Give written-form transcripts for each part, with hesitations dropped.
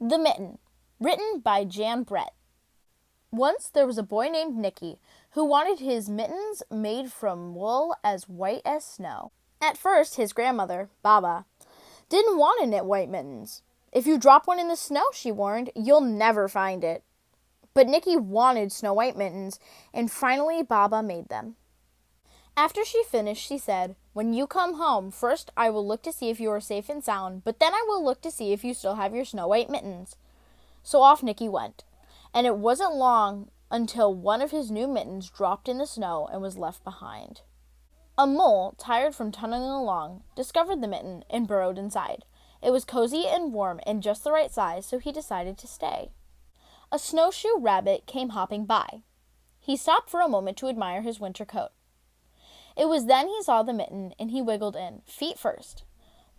The Mitten, written by Jan Brett. Once there was a boy named Nicky who wanted his mittens made from wool as white as snow. At first, his grandmother, Baba, didn't want to knit white mittens. If you drop one in the snow, she warned, you'll never find it. But Nicky wanted snow white mittens, and finally Baba made them. After she finished, she said, "When you come home, first I will look to see if you are safe and sound, but then I will look to see if you still have your snow white mittens." So off Nicky went, and it wasn't long until one of his new mittens dropped in the snow and was left behind. A mole, tired from tunneling along, discovered the mitten and burrowed inside. It was cozy and warm and just the right size, so he decided to stay. A snowshoe rabbit came hopping by. He stopped for a moment to admire his winter coat. It was then he saw the mitten, and he wiggled in, feet first.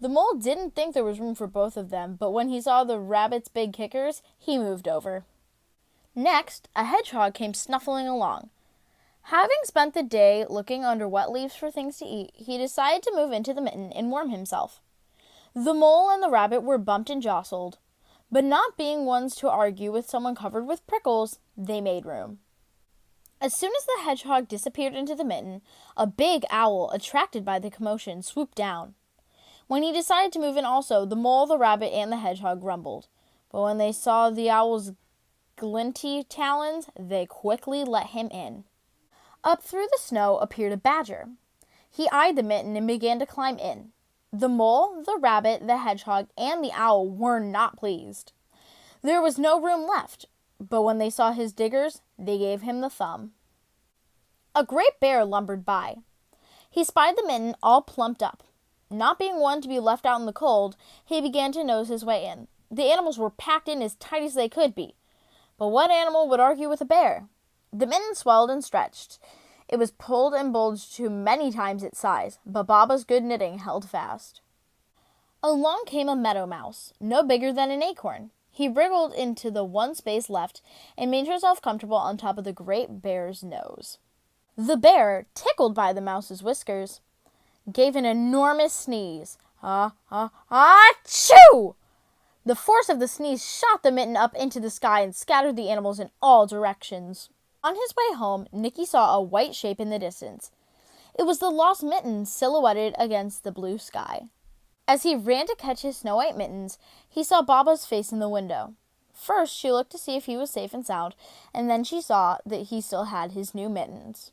The mole didn't think there was room for both of them, but when he saw the rabbit's big kickers, he moved over. Next, a hedgehog came snuffling along. Having spent the day looking under wet leaves for things to eat, he decided to move into the mitten and warm himself. The mole and the rabbit were bumped and jostled, but not being ones to argue with someone covered with prickles, they made room. As soon as the hedgehog disappeared into the mitten, a big owl, attracted by the commotion, swooped down. When he decided to move in also, the mole, the rabbit, and the hedgehog grumbled. But when they saw the owl's glinty talons, they quickly let him in. Up through the snow appeared a badger. He eyed the mitten and began to climb in. The mole, the rabbit, the hedgehog, and the owl were not pleased. There was no room left, but when they saw his diggers, they gave him the thumb. A great bear lumbered by. He spied the mitten all plumped up. Not being one to be left out in the cold, he began to nose his way in. The animals were packed in as tight as they could be. But what animal would argue with a bear? The mitten swelled and stretched. It was pulled and bulged to many times its size, but Baba's good knitting held fast. Along came a meadow mouse, no bigger than an acorn. He wriggled into the one space left and made himself comfortable on top of the great bear's nose. The bear, tickled by the mouse's whiskers, gave an enormous sneeze. Achoo! The force of the sneeze shot the mitten up into the sky and scattered the animals in all directions. On his way home, Nicky saw a white shape in the distance. It was the lost mitten silhouetted against the blue sky. As he ran to catch his snow white mittens, he saw Baba's face in the window. First, she looked to see if he was safe and sound, and then she saw that he still had his new mittens.